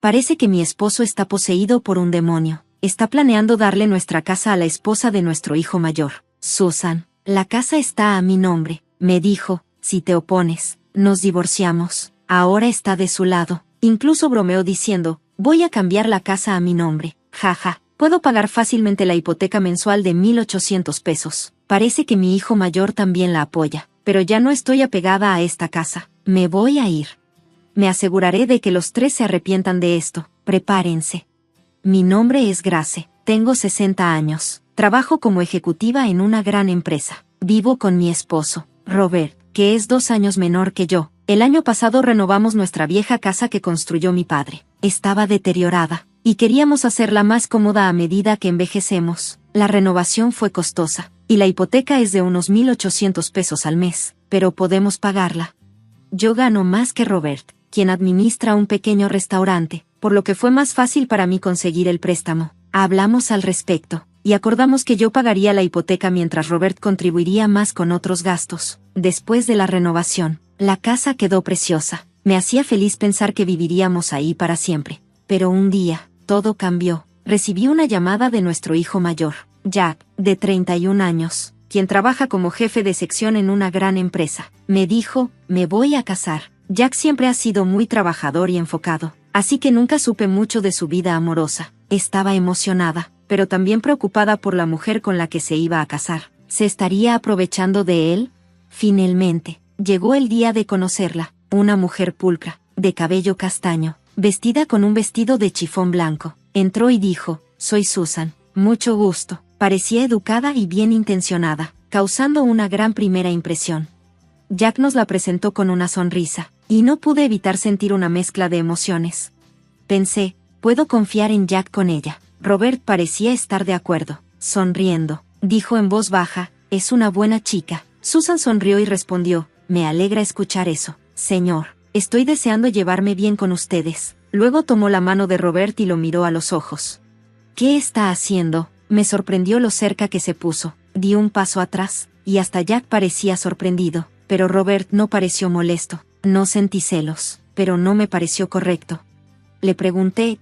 Parece que mi esposo está poseído por un demonio. Está planeando darle nuestra casa a la esposa de nuestro hijo mayor. Susan, la casa está a mi nombre, me dijo, si te opones, nos divorciamos. Ahora está de su lado. Incluso bromeó diciendo, voy a cambiar la casa a mi nombre. Jaja, puedo pagar fácilmente la hipoteca mensual de 1,800 pesos. Parece que mi hijo mayor también la apoya, pero ya no estoy apegada a esta casa. Me voy a ir. Me aseguraré de que los tres se arrepientan de esto. Prepárense. Mi nombre es Grace. Tengo 60 años. Trabajo como ejecutiva en una gran empresa. Vivo con mi esposo, Robert, que es 2 años menor que yo. El año pasado renovamos nuestra vieja casa que construyó mi padre. Estaba deteriorada, y queríamos hacerla más cómoda a medida que envejecemos. La renovación fue costosa, y la hipoteca es de unos 1,800 pesos al mes, pero podemos pagarla. Yo gano más que Robert, quien administra un pequeño restaurante, por lo que fue más fácil para mí conseguir el préstamo. Hablamos al respecto, y acordamos que yo pagaría la hipoteca mientras Robert contribuiría más con otros gastos. Después de la renovación, la casa quedó preciosa. Me hacía feliz pensar que viviríamos ahí para siempre. Pero un día, todo cambió. Recibí una llamada de nuestro hijo mayor, Jack, de 31 años, quien trabaja como jefe de sección en una gran empresa. Me dijo, me voy a casar. Jack siempre ha sido muy trabajador y enfocado, así que nunca supe mucho de su vida amorosa. Estaba emocionada, pero también preocupada por la mujer con la que se iba a casar. ¿Se estaría aprovechando de él? Finalmente, llegó el día de conocerla, una mujer pulcra, de cabello castaño, vestida con un vestido de chifón blanco. Entró y dijo, soy Susan, mucho gusto. Parecía educada y bien intencionada, causando una gran primera impresión. Jack nos la presentó con una sonrisa, y no pude evitar sentir una mezcla de emociones. Pensé, puedo confiar en Jack con ella. Robert parecía estar de acuerdo. Sonriendo, dijo en voz baja, es una buena chica. Susan sonrió y respondió, me alegra escuchar eso, señor. Estoy deseando llevarme bien con ustedes. Luego tomó la mano de Robert y lo miró a los ojos. ¿Qué está haciendo? Me sorprendió lo cerca que se puso. Di un paso atrás, y hasta Jack parecía sorprendido, pero Robert no pareció molesto. No sentí celos, pero no me pareció correcto. Le pregunté,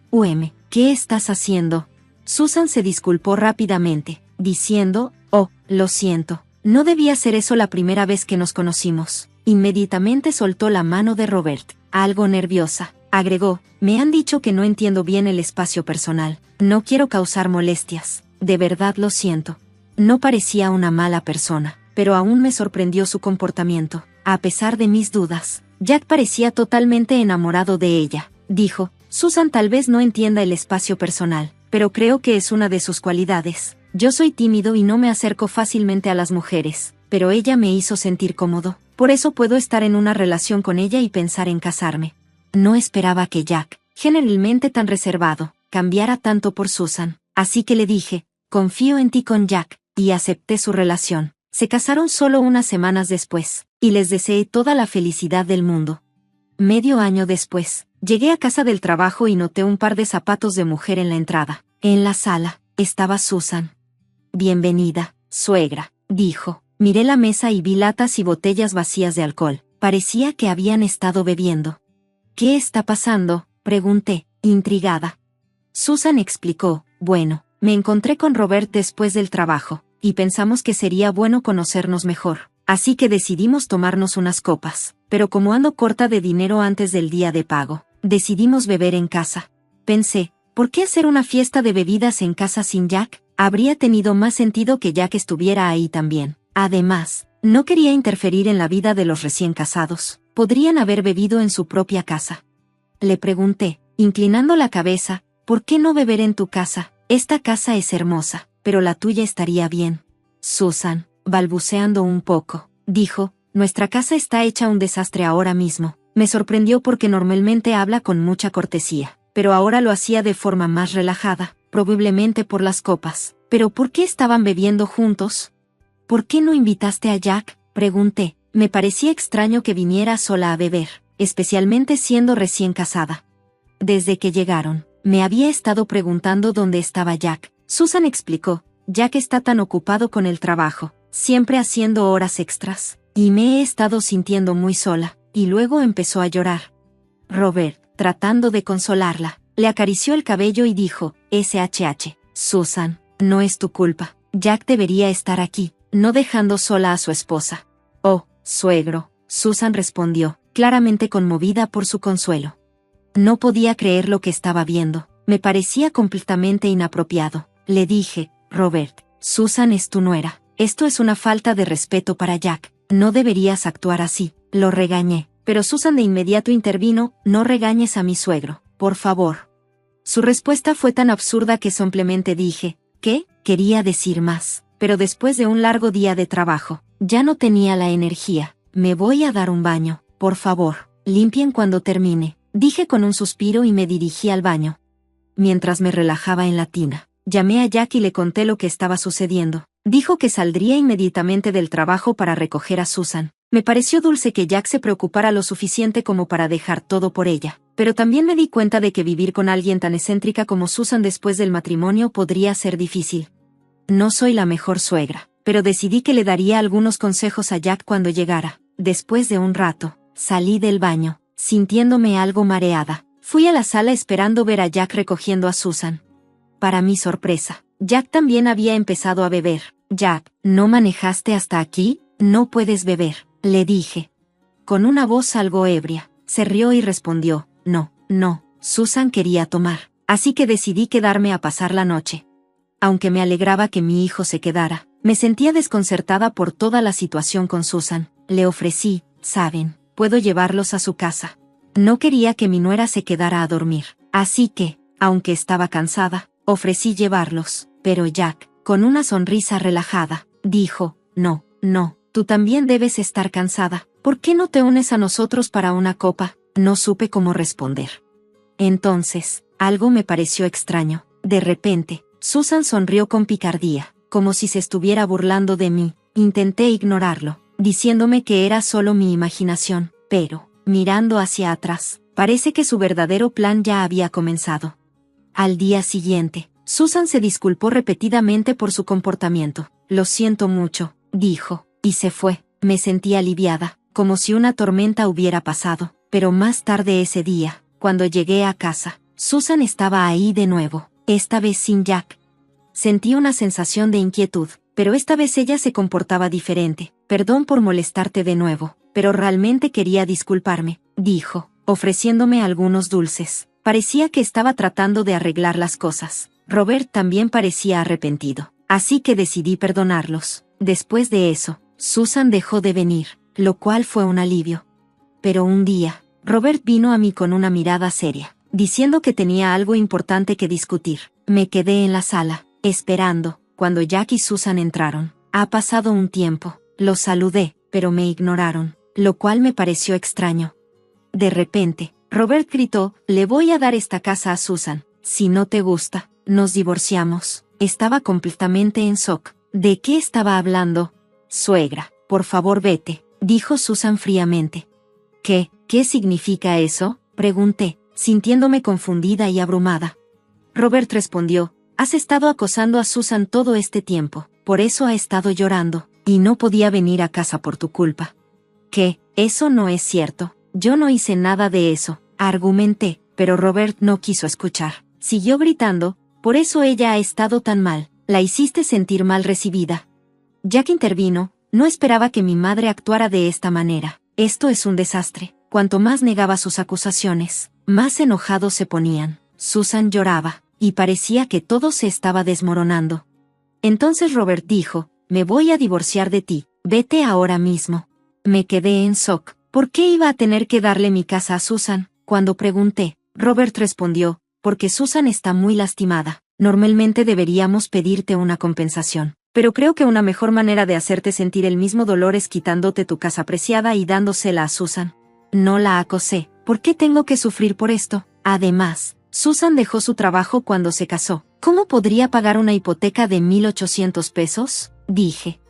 ¿qué estás haciendo? Susan se disculpó rápidamente, diciendo, oh, lo siento, no debía hacer eso la primera vez que nos conocimos. Inmediatamente soltó la mano de Robert, algo nerviosa. Agregó, me han dicho que no entiendo bien el espacio personal. No quiero causar molestias. De verdad lo siento. No parecía una mala persona, pero aún me sorprendió su comportamiento. A pesar de mis dudas, Jack parecía totalmente enamorado de ella. Dijo, Susan tal vez no entienda el espacio personal, pero creo que es una de sus cualidades. Yo soy tímido y no me acerco fácilmente a las mujeres, pero ella me hizo sentir cómodo. Por eso puedo estar en una relación con ella y pensar en casarme. No esperaba que Jack, generalmente tan reservado, cambiara tanto por Susan, así que le dije, confío en ti con Jack, y acepté su relación. Se casaron solo unas semanas después, y les deseé toda la felicidad del mundo. Medio año después, llegué a casa del trabajo y noté un par de zapatos de mujer en la entrada. En la sala, estaba Susan. Bienvenida, suegra, dijo. Miré la mesa y vi latas y botellas vacías de alcohol. Parecía que habían estado bebiendo. ¿Qué está pasando?, pregunté, intrigada. Susan explicó, bueno, me encontré con Robert después del trabajo, y pensamos que sería bueno conocernos mejor, así que decidimos tomarnos unas copas, pero como ando corta de dinero antes del día de pago, decidimos beber en casa. Pensé, ¿por qué hacer una fiesta de bebidas en casa sin Jack? Habría tenido más sentido que Jack estuviera ahí también. Además, no quería interferir en la vida de los recién casados. Podrían haber bebido en su propia casa. Le pregunté, inclinando la cabeza, ¿por qué no beber en tu casa? Esta casa es hermosa, pero la tuya estaría bien. Susan, balbuceando un poco, dijo, nuestra casa está hecha un desastre ahora mismo. Me sorprendió porque normalmente habla con mucha cortesía, pero ahora lo hacía de forma más relajada, probablemente por las copas. ¿Pero por qué estaban bebiendo juntos? ¿Por qué no invitaste a Jack?, pregunté. Me parecía extraño que viniera sola a beber, especialmente siendo recién casada. Desde que llegaron, me había estado preguntando dónde estaba Jack. Susan explicó, Jack está tan ocupado con el trabajo, siempre haciendo horas extras, y me he estado sintiendo muy sola, y luego empezó a llorar. Robert, tratando de consolarla, le acarició el cabello y dijo, SHH, Susan, no es tu culpa. Jack debería estar aquí, no dejando sola a su esposa. Oh, suegro, Susan respondió, claramente conmovida por su consuelo. No podía creer lo que estaba viendo, me parecía completamente inapropiado. Le dije, Robert, Susan es tu nuera. Esto es una falta de respeto para Jack, no deberías actuar así. Lo regañé, pero Susan de inmediato intervino, no regañes a mi suegro, por favor. Su respuesta fue tan absurda que simplemente dije, ¿qué? Quería decir más, pero después de un largo día de trabajo, ya no tenía la energía. Me voy a dar un baño, por favor, limpien cuando termine, dije con un suspiro y me dirigí al baño. Mientras me relajaba en la tina, llamé a Jack y le conté lo que estaba sucediendo. Dijo que saldría inmediatamente del trabajo para recoger a Susan. Me pareció dulce que Jack se preocupara lo suficiente como para dejar todo por ella, pero también me di cuenta de que vivir con alguien tan excéntrica como Susan después del matrimonio podría ser difícil. No soy la mejor suegra, pero decidí que le daría algunos consejos a Jack cuando llegara. Después de un rato, salí del baño, sintiéndome algo mareada. Fui a la sala esperando ver a Jack recogiendo a Susan. Para mi sorpresa, Jack también había empezado a beber. Jack, ¿no manejaste hasta aquí? No puedes beber, le dije. Con una voz algo ebria, se rió y respondió, no, Susan quería tomar, así que decidí quedarme a pasar la noche. Aunque me alegraba que mi hijo se quedara, me sentía desconcertada por toda la situación con Susan. Le ofrecí, ¿saben? Puedo llevarlos a su casa. No quería que mi nuera se quedara a dormir, así que, aunque estaba cansada, ofrecí llevarlos, pero Jack, con una sonrisa relajada, dijo, no, tú también debes estar cansada, ¿por qué no te unes a nosotros para una copa? No supe cómo responder. Entonces, algo me pareció extraño. De repente, Susan sonrió con picardía, como si se estuviera burlando de mí. Intenté ignorarlo, diciéndome que era solo mi imaginación, pero, mirando hacia atrás, parece que su verdadero plan ya había comenzado. Al día siguiente, Susan se disculpó repetidamente por su comportamiento. Lo siento mucho, dijo, y se fue. Me sentí aliviada, como si una tormenta hubiera pasado, pero más tarde ese día, cuando llegué a casa, Susan estaba ahí de nuevo, esta vez sin Jack. Sentí una sensación de inquietud, pero esta vez ella se comportaba diferente. Perdón por molestarte de nuevo, pero realmente quería disculparme, dijo, ofreciéndome algunos dulces. Parecía que estaba tratando de arreglar las cosas. Robert también parecía arrepentido, así que decidí perdonarlos. Después de eso, Susan dejó de venir, lo cual fue un alivio. Pero un día, Robert vino a mí con una mirada seria, diciendo que tenía algo importante que discutir. Me quedé en la sala, esperando, cuando Jack y Susan entraron. Ha pasado un tiempo, los saludé, pero me ignoraron, lo cual me pareció extraño. De repente, Robert gritó, le voy a dar esta casa a Susan, si no te gusta, nos divorciamos. Estaba completamente en shock. ¿De qué estaba hablando? Suegra, por favor vete, dijo Susan fríamente. ¿Qué significa eso? Pregunté, sintiéndome confundida y abrumada. Robert respondió, has estado acosando a Susan todo este tiempo, por eso ha estado llorando, y no podía venir a casa por tu culpa. ¿Qué? Eso no es cierto, yo no hice nada de eso, argumenté, pero Robert no quiso escuchar. Siguió gritando, por eso ella ha estado tan mal, la hiciste sentir mal recibida. Jack intervino, no esperaba que mi madre actuara de esta manera. Esto es un desastre. Cuanto más negaba sus acusaciones, más enojados se ponían. Susan lloraba, y parecía que todo se estaba desmoronando. Entonces Robert dijo, me voy a divorciar de ti, vete ahora mismo. Me quedé en shock. ¿Por qué iba a tener que darle mi casa a Susan? Cuando pregunté, Robert respondió, porque Susan está muy lastimada. Normalmente deberíamos pedirte una compensación, pero creo que una mejor manera de hacerte sentir el mismo dolor es quitándote tu casa preciada y dándosela a Susan. No la acosé, ¿por qué tengo que sufrir por esto? Además, Susan dejó su trabajo cuando se casó. ¿Cómo podría pagar una hipoteca de 1,800 pesos? Dije.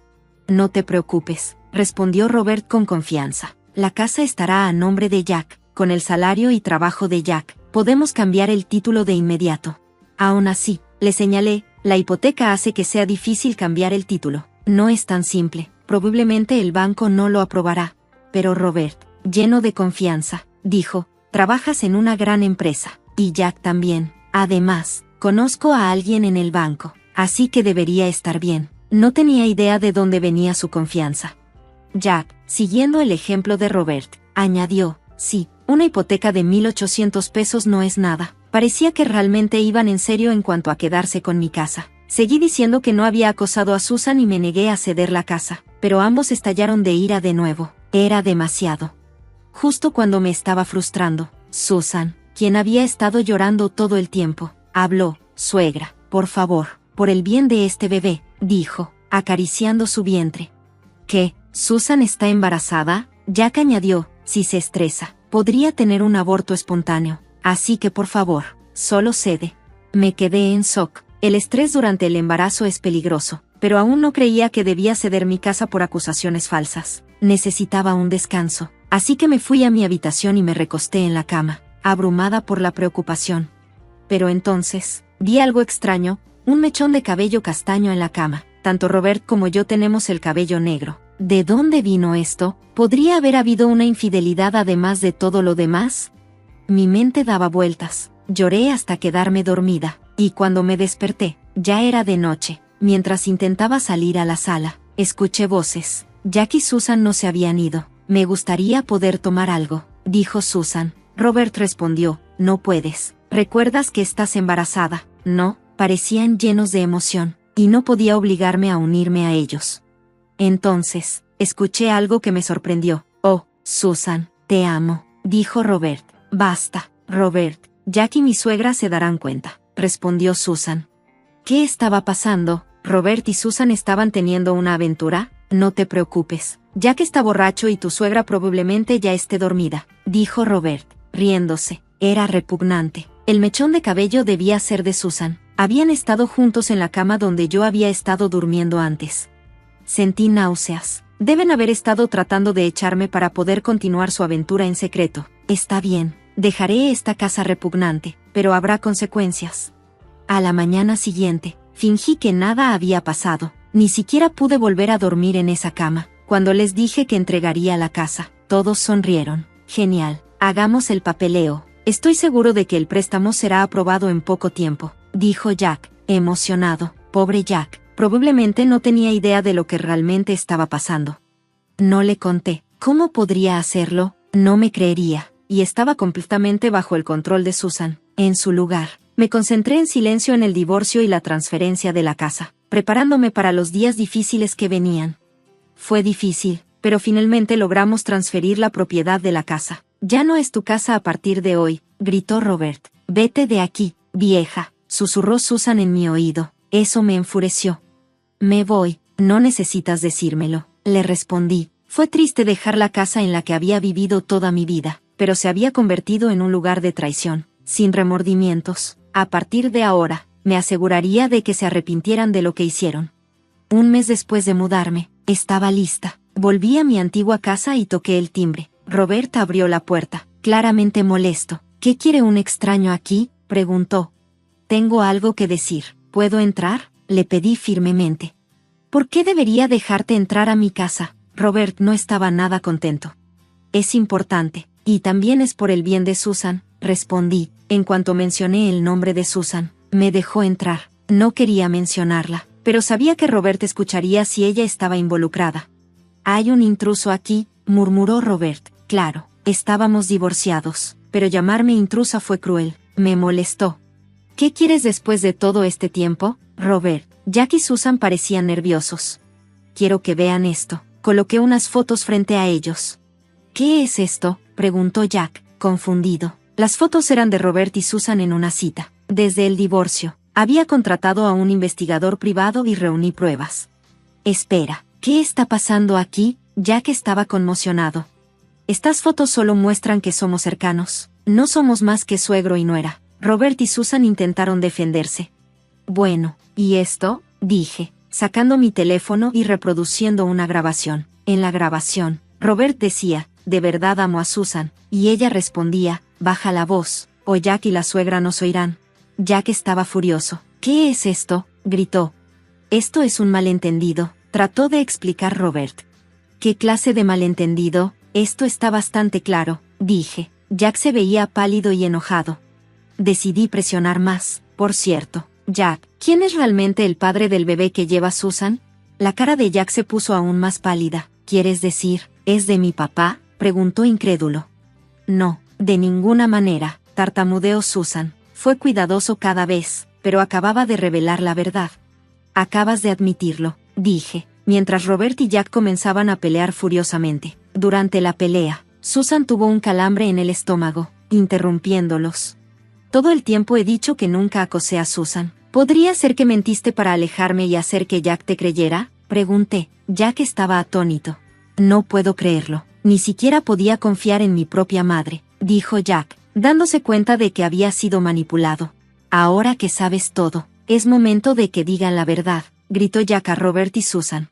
No te preocupes, respondió Robert con confianza. La casa estará a nombre de Jack. Con el salario y trabajo de Jack, podemos cambiar el título de inmediato. Aún así, le señalé, la hipoteca hace que sea difícil cambiar el título. No es tan simple, probablemente el banco no lo aprobará. Pero Robert, lleno de confianza, dijo, trabajas en una gran empresa. Y Jack también. Además, conozco a alguien en el banco, así que debería estar bien. No tenía idea de dónde venía su confianza. Jack, siguiendo el ejemplo de Robert, añadió, sí, una hipoteca de 1,800 pesos no es nada. Parecía que realmente iban en serio en cuanto a quedarse con mi casa. Seguí diciendo que no había acosado a Susan y me negué a ceder la casa, pero ambos estallaron de ira de nuevo. Era demasiado. Justo cuando me estaba frustrando, Susan, quien había estado llorando todo el tiempo, habló. Suegra, por favor, por el bien de este bebé, dijo, acariciando su vientre. ¿Qué? ¿Susan está embarazada? Jack añadió, si se estresa, podría tener un aborto espontáneo, así que por favor, solo cede. Me quedé en shock. El estrés durante el embarazo es peligroso, pero aún no creía que debía ceder mi casa por acusaciones falsas. Necesitaba un descanso, así que me fui a mi habitación y me recosté en la cama, abrumada por la preocupación. Pero entonces, vi algo extraño, un mechón de cabello castaño en la cama. Tanto Robert como yo tenemos el cabello negro. ¿De dónde vino esto? ¿Podría haber habido una infidelidad además de todo lo demás? Mi mente daba vueltas. Lloré hasta quedarme dormida, y cuando me desperté, ya era de noche. Mientras intentaba salir a la sala, escuché voces. Jack y Susan no se habían ido. Me gustaría poder tomar algo, dijo Susan. Robert respondió, no puedes. ¿Recuerdas que estás embarazada? No, parecían llenos de emoción, y no podía obligarme a unirme a ellos. Entonces, escuché algo que me sorprendió. Oh, Susan, te amo, dijo Robert. Basta, Robert. Jack y mi suegra se darán cuenta, respondió Susan. ¿Qué estaba pasando? ¿Robert y Susan estaban teniendo una aventura? No te preocupes. Jack está borracho y tu suegra probablemente ya esté dormida, dijo Robert, riéndose. Era repugnante. El mechón de cabello debía ser de Susan. Habían estado juntos en la cama donde yo había estado durmiendo antes. Sentí náuseas. Deben haber estado tratando de echarme para poder continuar su aventura en secreto. Está bien. Dejaré esta casa repugnante, pero habrá consecuencias. A la mañana siguiente, fingí que nada había pasado. Ni siquiera pude volver a dormir en esa cama. Cuando les dije que entregaría la casa, todos sonrieron. Genial, hagamos el papeleo. Estoy seguro de que el préstamo será aprobado en poco tiempo, dijo Jack, emocionado. Pobre Jack, probablemente no tenía idea de lo que realmente estaba pasando. No le conté. ¿Cómo podría hacerlo? No me creería. Y estaba completamente bajo el control de Susan. En su lugar, me concentré en silencio en el divorcio y la transferencia de la casa, preparándome para los días difíciles que venían. Fue difícil, pero finalmente logramos transferir la propiedad de la casa. Ya no es tu casa a partir de hoy, gritó Robert. Vete de aquí, vieja, susurró Susan en mi oído. Eso me enfureció. Me voy, no necesitas decírmelo, le respondí. Fue triste dejar la casa en la que había vivido toda mi vida, pero se había convertido en un lugar de traición, sin remordimientos. A partir de ahora, me aseguraría de que se arrepintieran de lo que hicieron. Un mes después de mudarme, estaba lista. Volví a mi antigua casa y toqué el timbre. Robert abrió la puerta, claramente molesto. ¿Qué quiere un extraño aquí?, preguntó. Tengo algo que decir. ¿Puedo entrar?, le pedí firmemente. ¿Por qué debería dejarte entrar a mi casa? Robert no estaba nada contento. Es importante, y también es por el bien de Susan, respondí. En cuanto mencioné el nombre de Susan, me dejó entrar. No quería mencionarla, pero sabía que Robert escucharía si ella estaba involucrada. Hay un intruso aquí, murmuró Robert. Claro, estábamos divorciados, pero llamarme intrusa fue cruel. Me molestó. ¿Qué quieres después de todo este tiempo, Robert? Jack y Susan parecían nerviosos. Quiero que vean esto. Coloqué unas fotos frente a ellos. ¿Qué es esto?, preguntó Jack, confundido. Las fotos eran de Robert y Susan en una cita. Desde el divorcio, había contratado a un investigador privado y reuní pruebas. Espera, ¿qué está pasando aquí? Jack estaba conmocionado. Estas fotos solo muestran que somos cercanos. No somos más que suegro y nuera. Robert y Susan intentaron defenderse. Bueno, ¿y esto?, dije, sacando mi teléfono y reproduciendo una grabación. En la grabación, Robert decía, de verdad amo a Susan, y ella respondía, baja la voz, o Jack y la suegra nos oirán. Jack estaba furioso. ¿Qué es esto?, gritó. Esto es un malentendido, trató de explicar Robert. ¿Qué clase de malentendido? Esto está bastante claro, dije. Jack se veía pálido y enojado. Decidí presionar más. Por cierto, Jack, ¿quién es realmente el padre del bebé que lleva Susan? La cara de Jack se puso aún más pálida. ¿Quieres decir, es de mi papá?, preguntó incrédulo. No, de ninguna manera, tartamudeó Susan. Fue cuidadoso cada vez, pero acababa de revelar la verdad. Acabas de admitirlo, dije, mientras Robert y Jack comenzaban a pelear furiosamente. Durante la pelea, Susan tuvo un calambre en el estómago, interrumpiéndolos. Todo el tiempo he dicho que nunca acosé a Susan. ¿Podría ser que mentiste para alejarme y hacer que Jack te creyera?, pregunté. Jack estaba atónito. No puedo creerlo. Ni siquiera podía confiar en mi propia madre, dijo Jack, dándose cuenta de que había sido manipulado. Ahora que sabes todo, es momento de que digan la verdad, gritó Jack a Robert y Susan.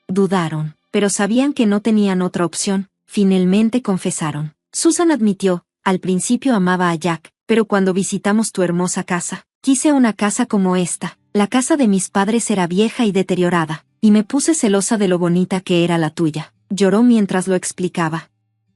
Dudaron, pero sabían que no tenían otra opción. Finalmente confesaron. Susan admitió, al principio amaba a Jack, pero cuando visitamos tu hermosa casa, quise una casa como esta. La casa de mis padres era vieja y deteriorada, y me puse celosa de lo bonita que era la tuya. Lloró mientras lo explicaba.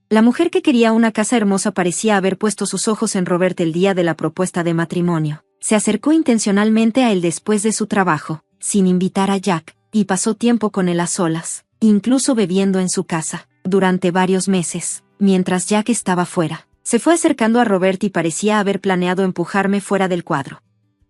La mujer que quería una casa hermosa parecía haber puesto sus ojos en Robert el día de la propuesta de matrimonio. Se acercó intencionalmente a él después de su trabajo, sin invitar a Jack, y pasó tiempo con él a solas, incluso bebiendo en su casa, durante varios meses, mientras Jack estaba fuera. Se fue acercando a Robert y parecía haber planeado empujarme fuera del cuadro.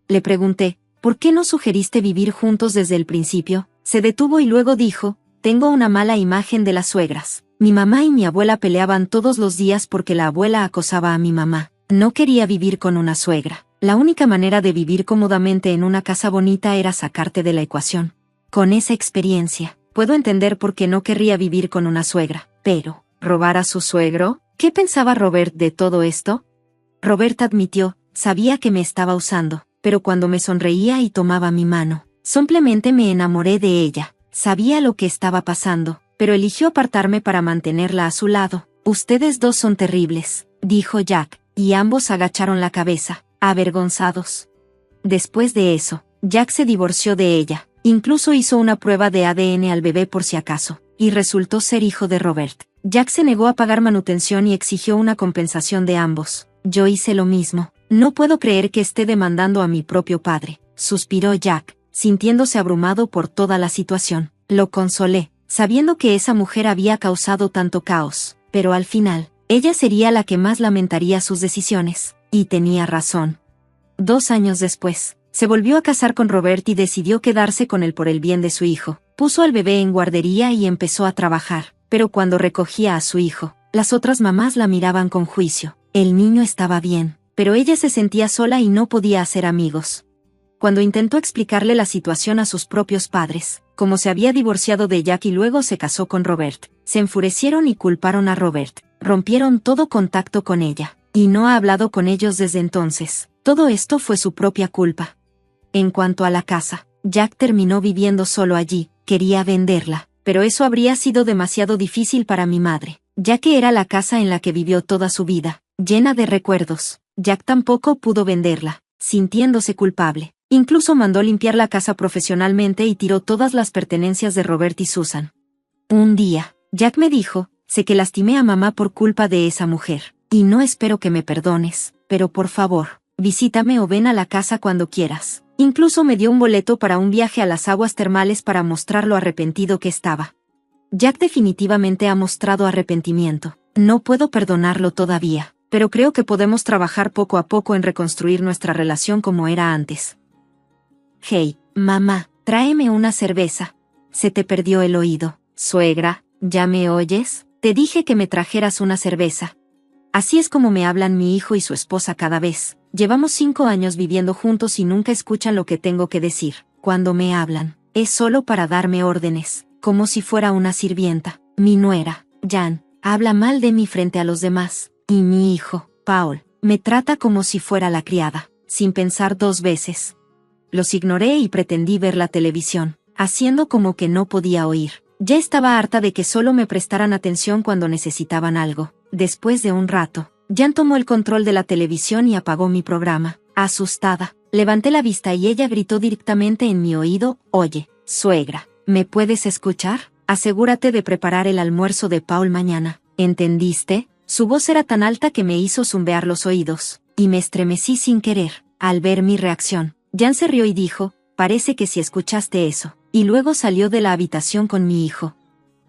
Le pregunté, ¿por qué no sugeriste vivir juntos desde el principio? Se detuvo y luego dijo, tengo una mala imagen de las suegras. Mi mamá y mi abuela peleaban todos los días porque la abuela acosaba a mi mamá. No quería vivir con una suegra. La única manera de vivir cómodamente en una casa bonita era sacarte de la ecuación. Con esa experiencia, puedo entender por qué no querría vivir con una suegra. Pero, ¿robar a su suegro? ¿Qué pensaba Robert de todo esto? Robert admitió, sabía que me estaba usando, pero cuando me sonreía y tomaba mi mano, simplemente me enamoré de ella. Sabía lo que estaba pasando, pero eligió apartarme para mantenerla a su lado. Ustedes dos son terribles, dijo Jack, y ambos agacharon la cabeza, avergonzados. Después de eso, Jack se divorció de ella, incluso hizo una prueba de ADN al bebé por si acaso, y resultó ser hijo de Robert. Jack se negó a pagar manutención y exigió una compensación de ambos. Yo hice lo mismo. No puedo creer que esté demandando a mi propio padre, suspiró Jack, sintiéndose abrumado por toda la situación. Lo consolé, sabiendo que esa mujer había causado tanto caos, pero al final, ella sería la que más lamentaría sus decisiones, y tenía razón. 2 años después, se volvió a casar con Robert y decidió quedarse con él por el bien de su hijo. Puso al bebé en guardería y empezó a trabajar, pero cuando recogía a su hijo, las otras mamás la miraban con juicio. El niño estaba bien, pero ella se sentía sola y no podía hacer amigos. Cuando intentó explicarle la situación a sus propios padres, como se había divorciado de Jack y luego se casó con Robert, se enfurecieron y culparon a Robert. Rompieron todo contacto con ella, y no ha hablado con ellos desde entonces. Todo esto fue su propia culpa. En cuanto a la casa, Jack terminó viviendo solo allí. Quería venderla, pero eso habría sido demasiado difícil para mi madre, ya que era la casa en la que vivió toda su vida, llena de recuerdos. Jack tampoco pudo venderla, sintiéndose culpable. Incluso mandó limpiar la casa profesionalmente y tiró todas las pertenencias de Robert y Susan. Un día, Jack me dijo, sé que lastimé a mamá por culpa de esa mujer, y no espero que me perdones, pero por favor, visítame o ven a la casa cuando quieras. Incluso me dio un boleto para un viaje a las aguas termales para mostrar lo arrepentido que estaba. Jack definitivamente ha mostrado arrepentimiento. No puedo perdonarlo todavía, pero creo que podemos trabajar poco a poco en reconstruir nuestra relación como era antes. Hey, mamá, tráeme una cerveza. Se te perdió el oído, suegra, ¿ya me oyes? Te dije que me trajeras una cerveza. Así es como me hablan mi hijo y su esposa cada vez. Llevamos 5 años viviendo juntos y nunca escuchan lo que tengo que decir. Cuando me hablan, es solo para darme órdenes, como si fuera una sirvienta. Mi nuera, Jan, habla mal de mí frente a los demás, y mi hijo, Paul, me trata como si fuera la criada, sin pensar 2 veces. Los ignoré y pretendí ver la televisión, haciendo como que no podía oír. Ya estaba harta de que solo me prestaran atención cuando necesitaban algo. Después de un rato, Jan tomó el control de la televisión y apagó mi programa. Asustada, levanté la vista y ella gritó directamente en mi oído, «Oye, suegra, ¿me puedes escuchar? Asegúrate de preparar el almuerzo de Paul mañana. ¿Entendiste?». Su voz era tan alta que me hizo zumbear los oídos. y me estremecí sin querer, al ver mi reacción. Jan se rió y dijo, parece que sí escuchaste eso, y luego salió de la habitación con mi hijo.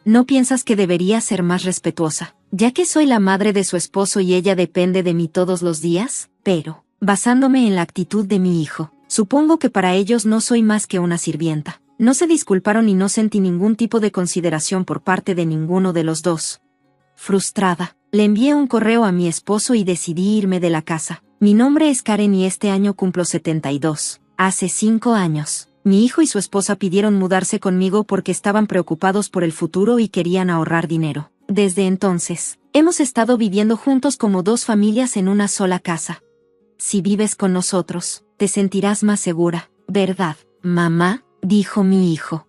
¿No piensas que debería ser más respetuosa, ya que soy la madre de su esposo y ella depende de mí todos los días? Pero, basándome en la actitud de mi hijo, supongo que para ellos no soy más que una sirvienta. No se disculparon y no sentí ningún tipo de consideración por parte de ninguno de los dos. Frustrada, le envié un correo a mi esposo y decidí irme de la casa. Mi nombre es Karen y este año cumplo 72. Hace 5 años, mi hijo y su esposa pidieron mudarse conmigo porque estaban preocupados por el futuro y querían ahorrar dinero. Desde entonces, hemos estado viviendo juntos como 2 familias en una sola casa. Si vives con nosotros, te sentirás más segura, ¿verdad, mamá?, dijo mi hijo.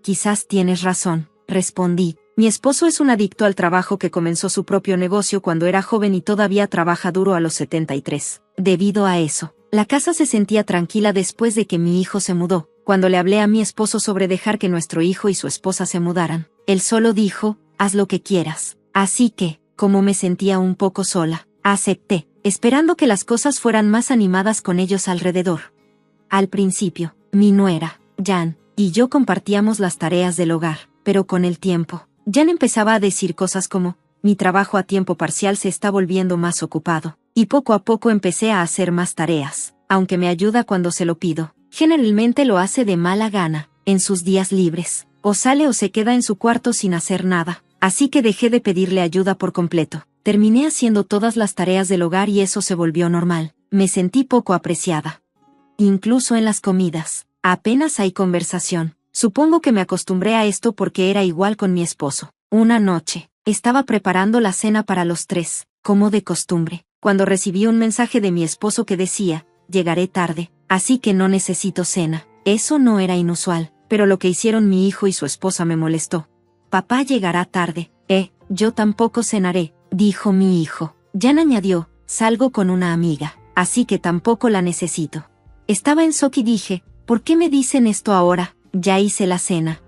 Quizás tienes razón, respondí. Mi esposo es un adicto al trabajo que comenzó su propio negocio cuando era joven y todavía trabaja duro a los 73. Debido a eso, la casa se sentía tranquila después de que mi hijo se mudó. Cuando le hablé a mi esposo sobre dejar que nuestro hijo y su esposa se mudaran, él solo dijo, haz lo que quieras. Así que, como me sentía un poco sola, acepté, esperando que las cosas fueran más animadas con ellos alrededor. Al principio, mi nuera, Jan, y yo compartíamos las tareas del hogar, pero con el tiempo, Jan empezaba a decir cosas como, mi trabajo a tiempo parcial se está volviendo más ocupado, y poco a poco empecé a hacer más tareas, aunque me ayuda cuando se lo pido. Generalmente lo hace de mala gana, en sus días libres, o sale o se queda en su cuarto sin hacer nada, así que dejé de pedirle ayuda por completo. Terminé haciendo todas las tareas del hogar y eso se volvió normal. Me sentí poco apreciada. Incluso en las comidas, apenas hay conversación. Supongo que me acostumbré a esto porque era igual con mi esposo. Una noche, estaba preparando la cena para los 3, como de costumbre, cuando recibí un mensaje de mi esposo que decía, llegaré tarde, así que no necesito cena. Eso no era inusual, pero lo que hicieron mi hijo y su esposa me molestó. Papá llegará tarde. Yo tampoco cenaré, dijo mi hijo. Jan añadió, salgo con una amiga, así que tampoco la necesito. Estaba en shock y dije, ¿por qué me dicen esto ahora? Ya hice la cena.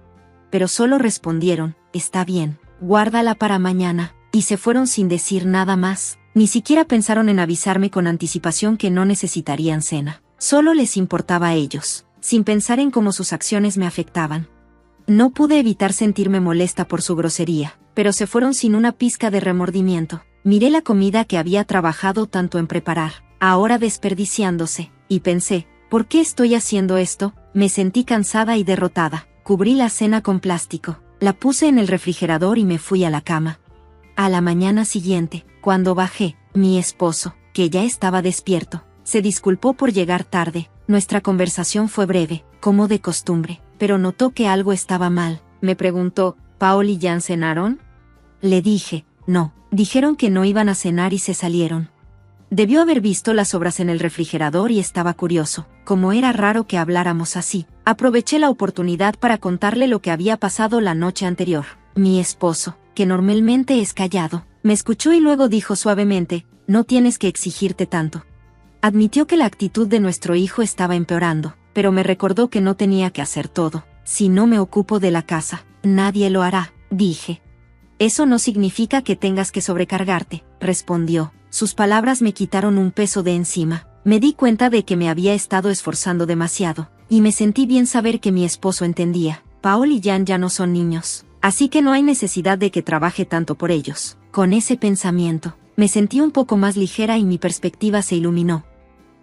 Pero solo respondieron, está bien, guárdala para mañana, y se fueron sin decir nada más. Ni siquiera pensaron en avisarme con anticipación que no necesitarían cena. Solo les importaba a ellos, sin pensar en cómo sus acciones me afectaban. No pude evitar sentirme molesta por su grosería, pero se fueron sin una pizca de remordimiento. Miré la comida que había trabajado tanto en preparar, ahora desperdiciándose, y pensé, ¿por qué estoy haciendo esto? Me sentí cansada y derrotada. Cubrí la cena con plástico, la puse en el refrigerador y me fui a la cama. A la mañana siguiente, cuando bajé, mi esposo, que ya estaba despierto, se disculpó por llegar tarde. Nuestra conversación fue breve, como de costumbre, pero notó que algo estaba mal. Me preguntó, ¿Paul y Jan cenaron? Le dije, no, dijeron que no iban a cenar y se salieron. Debió haber visto las sobras en el refrigerador y estaba curioso. Como era raro que habláramos así, aproveché la oportunidad para contarle lo que había pasado la noche anterior. Mi esposo, que normalmente es callado, me escuchó y luego dijo suavemente, no tienes que exigirte tanto. Admitió que la actitud de nuestro hijo estaba empeorando, pero me recordó que no tenía que hacer todo. Si no me ocupo de la casa, nadie lo hará, dije. Eso no significa que tengas que sobrecargarte, respondió. Sus palabras me quitaron un peso de encima. Me di cuenta de que me había estado esforzando demasiado, y me sentí bien saber que mi esposo entendía. Paul y Jan ya no son niños, así que no hay necesidad de que trabaje tanto por ellos. Con ese pensamiento, me sentí un poco más ligera y mi perspectiva se iluminó.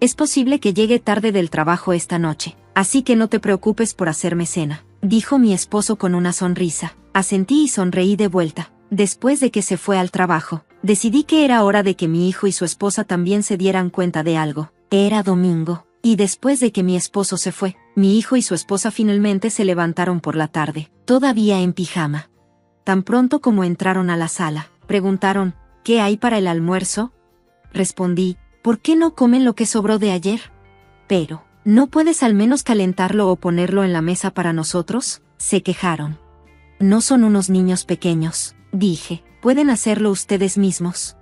Es posible que llegue tarde del trabajo esta noche, así que no te preocupes por hacerme cena, dijo mi esposo con una sonrisa. Asentí y sonreí de vuelta. Después de que se fue al trabajo, decidí que era hora de que mi hijo y su esposa también se dieran cuenta de algo. Era domingo, y después de que mi esposo se fue, mi hijo y su esposa finalmente se levantaron por la tarde, todavía en pijama. Tan pronto como entraron a la sala, preguntaron, ¿qué hay para el almuerzo? Respondí, ¿por qué no comen lo que sobró de ayer? Pero, ¿no puedes al menos calentarlo o ponerlo en la mesa para nosotros? Se quejaron. No son unos niños pequeños, dije, pueden hacerlo ustedes mismos.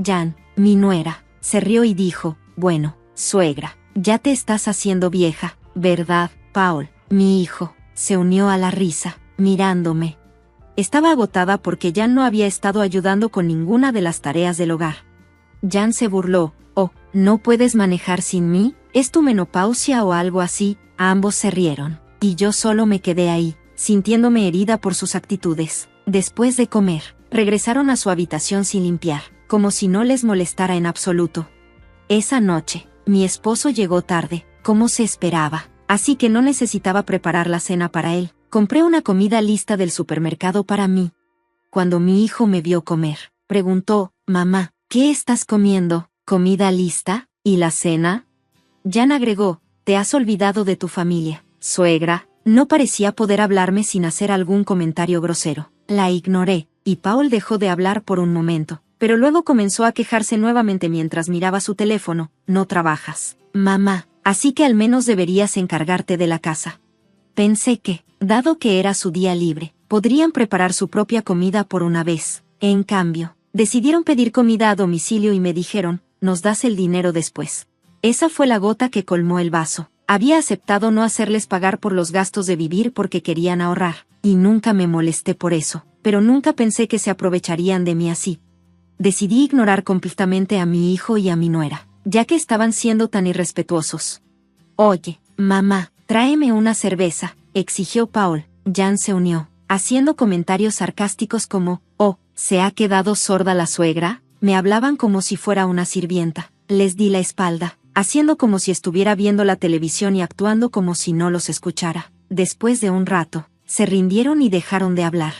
Jan, mi nuera, se rió y dijo, bueno, suegra, ya te estás haciendo vieja, ¿verdad, Paul? Mi hijo, se unió a la risa, mirándome. Estaba agotada porque Jan no había estado ayudando con ninguna de las tareas del hogar. Jan se burló. «Oh, ¿no puedes manejar sin mí? ¿Es tu menopausia o algo así?» Ambos se rieron. Y yo solo me quedé ahí, sintiéndome herida por sus actitudes. Después de comer, regresaron a su habitación sin limpiar, como si no les molestara en absoluto. Esa noche, mi esposo llegó tarde, como se esperaba, así que no necesitaba preparar la cena para él. Compré una comida lista del supermercado para mí. Cuando mi hijo me vio comer, preguntó: «Mamá, ¿qué estás comiendo? ¿Comida lista? ¿Y la cena?». Jan agregó: «Te has olvidado de tu familia, suegra». No parecía poder hablarme sin hacer algún comentario grosero. La ignoré, y Paul dejó de hablar por un momento, pero luego comenzó a quejarse nuevamente mientras miraba su teléfono. «No trabajas, mamá, así que al menos deberías encargarte de la casa». Pensé que, dado que era su día libre, podrían preparar su propia comida por una vez. En cambio, decidieron pedir comida a domicilio y me dijeron: «Nos das el dinero después». Esa fue la gota que colmó el vaso. Había aceptado no hacerles pagar por los gastos de vivir porque querían ahorrar, y nunca me molesté por eso, pero nunca pensé que se aprovecharían de mí así. Decidí ignorar completamente a mi hijo y a mi nuera, ya que estaban siendo tan irrespetuosos. «Oye, mamá, tráeme una cerveza», exigió Paul. Jan se unió, haciendo comentarios sarcásticos como: «Oh, ¿se ha quedado sorda la suegra?». Me hablaban como si fuera una sirvienta. Les di la espalda, haciendo como si estuviera viendo la televisión y actuando como si no los escuchara. Después de un rato, se rindieron y dejaron de hablar.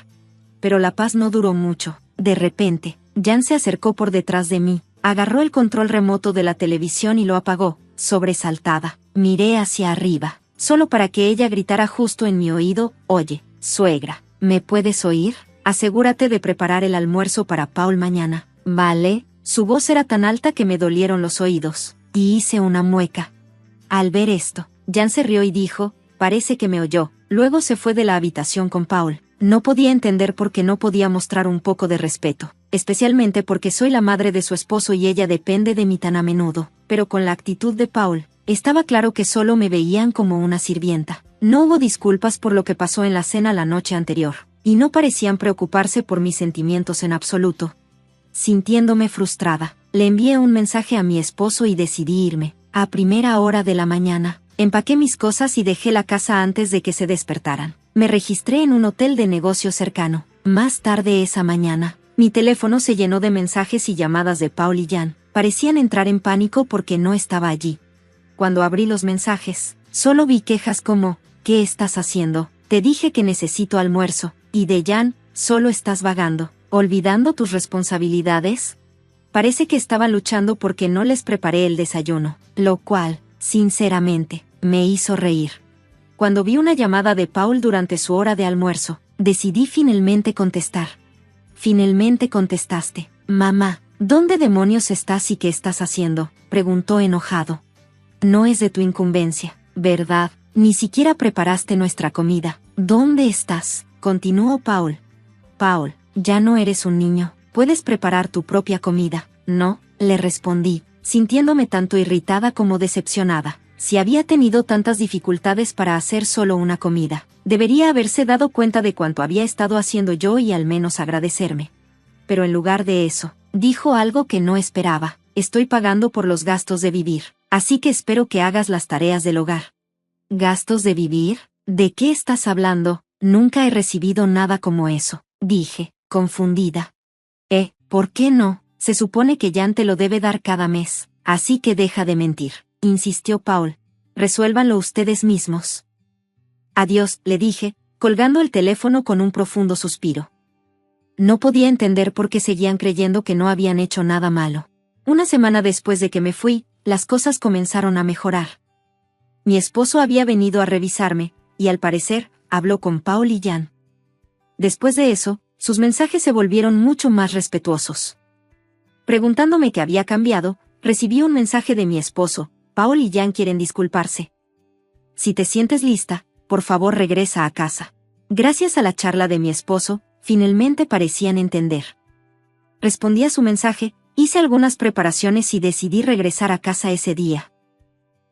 Pero la paz no duró mucho. De repente, Jan se acercó por detrás de mí, agarró el control remoto de la televisión y lo apagó. Sobresaltada, miré hacia arriba, solo para que ella gritara justo en mi oído: «Oye, suegra, ¿me puedes oír? Asegúrate de preparar el almuerzo para Paul mañana, ¿vale?». Su voz era tan alta que me dolieron los oídos, y hice una mueca. Al ver esto, Jan se rió y dijo: «Parece que me oyó». Luego se fue de la habitación con Paul. No podía entender por qué no podía mostrar un poco de respeto, especialmente porque soy la madre de su esposo y ella depende de mí tan a menudo. Pero con la actitud de Paul, estaba claro que solo me veían como una sirvienta. No hubo disculpas por lo que pasó en la cena la noche anterior, y no parecían preocuparse por mis sentimientos en absoluto. Sintiéndome frustrada, le envié un mensaje a mi esposo y decidí irme. A primera hora de la mañana, empaqué mis cosas y dejé la casa antes de que se despertaran. Me registré en un hotel de negocio cercano. Más tarde esa mañana, mi teléfono se llenó de mensajes y llamadas de Paul y Jan. Parecían entrar en pánico porque no estaba allí. Cuando abrí los mensajes, solo vi quejas como: «¿Qué estás haciendo? Te dije que necesito almuerzo». Y de Jan: «Solo estás vagando, olvidando tus responsabilidades». Parece que estaban luchando porque no les preparé el desayuno, lo cual, sinceramente, me hizo reír. Cuando vi una llamada de Paul durante su hora de almuerzo, decidí finalmente contestar. «Finalmente contestaste. Mamá, ¿dónde demonios estás y qué estás haciendo?», preguntó enojado. «No es de tu incumbencia, ¿verdad? Ni siquiera preparaste nuestra comida. ¿Dónde estás?», continuó Paul. «Paul, ya no eres un niño. Puedes preparar tu propia comida, ¿no?», le respondí, sintiéndome tanto irritada como decepcionada. Si había tenido tantas dificultades para hacer solo una comida, debería haberse dado cuenta de cuánto había estado haciendo yo y al menos agradecerme. Pero en lugar de eso, dijo algo que no esperaba: «Estoy pagando por los gastos de vivir, así que espero que hagas las tareas del hogar». «¿Gastos de vivir? ¿De qué estás hablando? Nunca he recibido nada como eso», dije, confundida. ¿Por qué no? Se supone que Jan te lo debe dar cada mes, así que deja de mentir», insistió Paul. «Resuélvanlo ustedes mismos». «Adiós», le dije, colgando el teléfono con un profundo suspiro. No podía entender por qué seguían creyendo que no habían hecho nada malo. Una semana después de que me fui, las cosas comenzaron a mejorar. Mi esposo había venido a revisarme, y al parecer, habló con Paul y Jan. Después de eso, sus mensajes se volvieron mucho más respetuosos. Preguntándome qué había cambiado, recibí un mensaje de mi esposo: «Paul y Jan quieren disculparse. Si te sientes lista, por favor regresa a casa». Gracias a la charla de mi esposo, finalmente parecían entender. Respondí a su mensaje, hice algunas preparaciones y decidí regresar a casa ese día.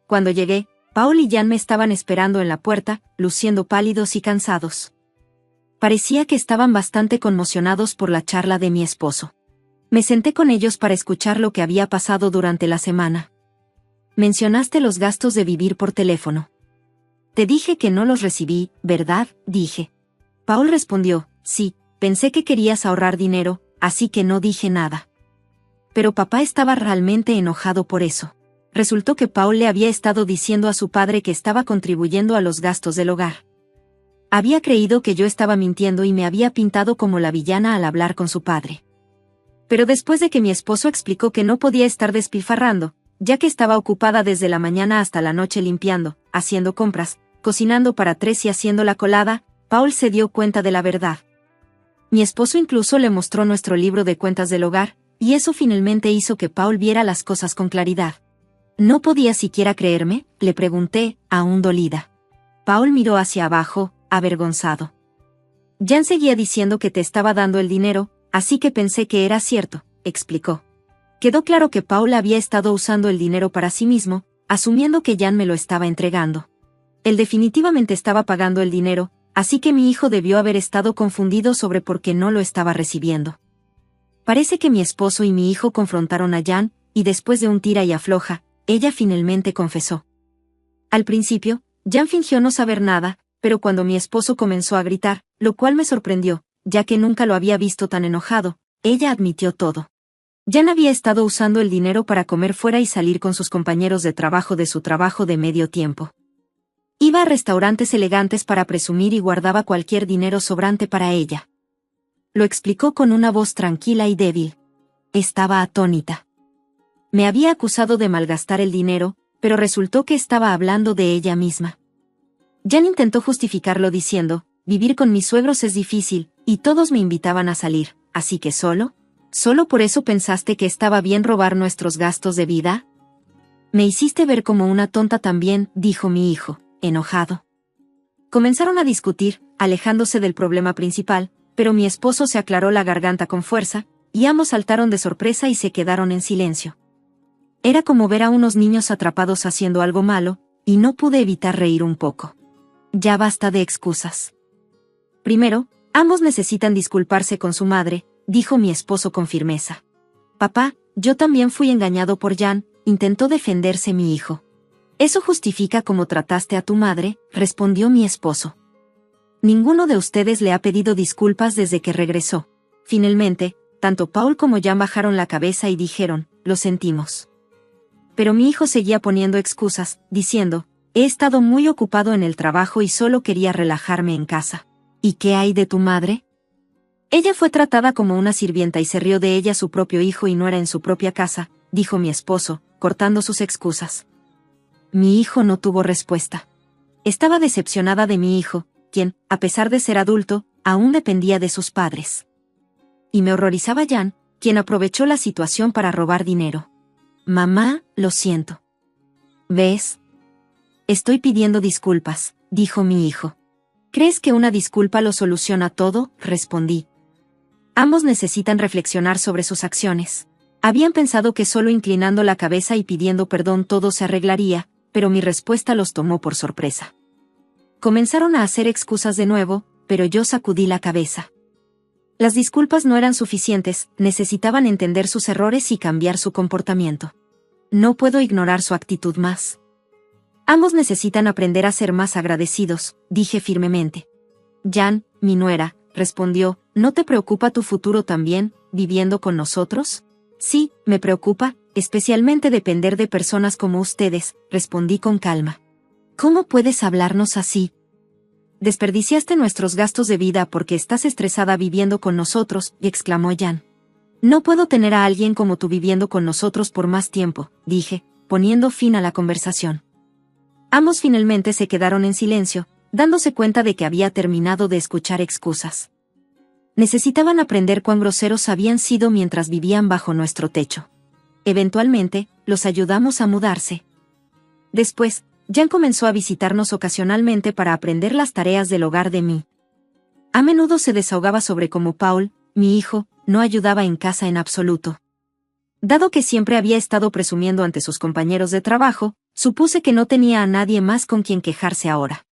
Cuando llegué, Paul y Jan me estaban esperando en la puerta, luciendo pálidos y cansados. Parecía que estaban bastante conmocionados por la charla de mi esposo. Me senté con ellos para escuchar lo que había pasado durante la semana. Mencionaste los gastos de vivir por teléfono. Te dije que no los recibí, ¿verdad? Dije. Paul respondió, sí, pensé que querías ahorrar dinero, así que no dije nada. Pero papá estaba realmente enojado por eso. Resultó que Paul le había estado diciendo a su padre que estaba contribuyendo a los gastos del hogar. Había creído que yo estaba mintiendo y me había pintado como la villana al hablar con su padre. Pero después de que mi esposo explicó que no podía estar despilfarrando, ya que estaba ocupada desde la mañana hasta la noche limpiando, haciendo compras, cocinando para 3 y haciendo la colada, Paul se dio cuenta de la verdad. Mi esposo incluso le mostró nuestro libro de cuentas del hogar, y eso finalmente hizo que Paul viera las cosas con claridad. ¿No podía siquiera creerme?, le pregunté, aún dolida. Paul miró hacia abajo, avergonzado. Jan seguía diciendo que te estaba dando el dinero, así que pensé que era cierto, explicó. Quedó claro que Paul había estado usando el dinero para sí mismo, asumiendo que Jan me lo estaba entregando. Él definitivamente estaba pagando el dinero, así que mi hijo debió haber estado confundido sobre por qué no lo estaba recibiendo. Parece que mi esposo y mi hijo confrontaron a Jan, y después de un tira y afloja, ella finalmente confesó. Al principio, Jan fingió no saber nada, pero cuando mi esposo comenzó a gritar, lo cual me sorprendió, ya que nunca lo había visto tan enojado, ella admitió todo. Jan había estado usando el dinero para comer fuera y salir con sus compañeros de trabajo de su trabajo de medio tiempo. Iba a restaurantes elegantes para presumir y guardaba cualquier dinero sobrante para ella. Lo explicó con una voz tranquila y débil. Estaba atónita. Me había acusado de malgastar el dinero, pero resultó que estaba hablando de ella misma. Jan intentó justificarlo diciendo, vivir con mis suegros es difícil, y todos me invitaban a salir, así que ¿Solo por eso pensaste que estaba bien robar nuestros gastos de vida? Me hiciste ver como una tonta también, dijo mi hijo, enojado. Comenzaron a discutir, alejándose del problema principal, pero mi esposo se aclaró la garganta con fuerza, y ambos saltaron de sorpresa y se quedaron en silencio. Era como ver a unos niños atrapados haciendo algo malo, y no pude evitar reír un poco. Ya basta de excusas. Primero, ambos necesitan disculparse con su madre, dijo mi esposo con firmeza. Papá, yo también fui engañado por Jan, intentó defenderse mi hijo. Eso justifica cómo trataste a tu madre, respondió mi esposo. Ninguno de ustedes le ha pedido disculpas desde que regresó. Finalmente, tanto Paul como Jan bajaron la cabeza y dijeron, lo sentimos. Pero mi hijo seguía poniendo excusas, diciendo, he estado muy ocupado en el trabajo y solo quería relajarme en casa. ¿Y qué hay de tu madre? Ella fue tratada como una sirvienta y se rió de ella su propio hijo y nuera en su propia casa, dijo mi esposo, cortando sus excusas. Mi hijo no tuvo respuesta. Estaba decepcionada de mi hijo, quien, a pesar de ser adulto, aún dependía de sus padres. Y me horrorizaba Jan, quien aprovechó la situación para robar dinero. Mamá, lo siento. ¿Ves? Estoy pidiendo disculpas, dijo mi hijo. ¿Crees que una disculpa lo soluciona todo?, respondí. Ambos necesitan reflexionar sobre sus acciones. Habían pensado que solo inclinando la cabeza y pidiendo perdón todo se arreglaría, pero mi respuesta los tomó por sorpresa. Comenzaron a hacer excusas de nuevo, pero yo sacudí la cabeza. Las disculpas no eran suficientes, necesitaban entender sus errores y cambiar su comportamiento. No puedo ignorar su actitud más. Ambos necesitan aprender a ser más agradecidos, dije firmemente. Jan, mi nuera, respondió, ¿no te preocupa tu futuro también, viviendo con nosotros? Sí, me preocupa, especialmente depender de personas como ustedes, respondí con calma. ¿Cómo puedes hablarnos así? Desperdiciaste nuestros gastos de vida porque estás estresada viviendo con nosotros, exclamó Jan. No puedo tener a alguien como tú viviendo con nosotros por más tiempo, dije, poniendo fin a la conversación. Ambos finalmente se quedaron en silencio, dándose cuenta de que había terminado de escuchar excusas. Necesitaban aprender cuán groseros habían sido mientras vivían bajo nuestro techo. Eventualmente, los ayudamos a mudarse. Después, Jan comenzó a visitarnos ocasionalmente para aprender las tareas del hogar de mí. A menudo se desahogaba sobre cómo Paul, mi hijo, no ayudaba en casa en absoluto. Dado que siempre había estado presumiendo ante sus compañeros de trabajo, supuse que no tenía a nadie más con quien quejarse ahora.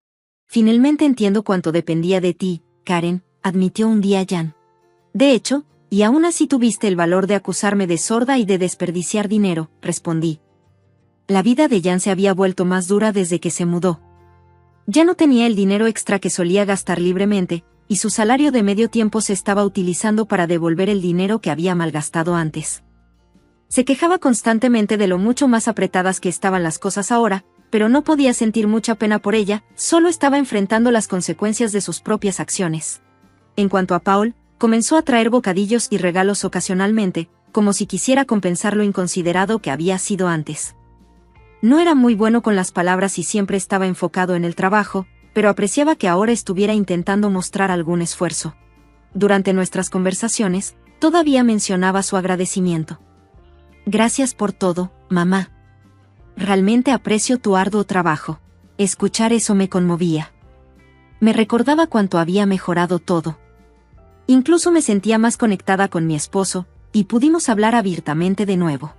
Finalmente entiendo cuánto dependía de ti, Karen, admitió un día Jan. De hecho, Y aún así tuviste el valor de acusarme de sorda y de desperdiciar dinero, respondí. La vida de Jan se había vuelto más dura desde que se mudó. Ya no tenía el dinero extra que solía gastar libremente, y su salario de medio tiempo se estaba utilizando para devolver el dinero que había malgastado antes. Se quejaba constantemente de lo mucho más apretadas que estaban las cosas ahora, pero no podía sentir mucha pena por ella, solo estaba enfrentando las consecuencias de sus propias acciones. En cuanto a Paul, comenzó a traer bocadillos y regalos ocasionalmente, como si quisiera compensar lo inconsiderado que había sido antes. No era muy bueno con las palabras y siempre estaba enfocado en el trabajo, pero apreciaba que ahora estuviera intentando mostrar algún esfuerzo. Durante nuestras conversaciones, todavía mencionaba su agradecimiento. Gracias por todo, mamá. Realmente aprecio tu arduo trabajo. Escuchar eso me conmovía. Me recordaba cuánto había mejorado todo. Incluso me sentía más conectada con mi esposo, y pudimos hablar abiertamente de nuevo.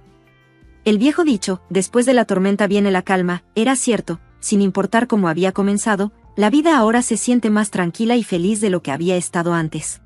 El viejo dicho, después de la tormenta viene la calma, era cierto, sin importar cómo había comenzado, la vida ahora se siente más tranquila y feliz de lo que había estado antes.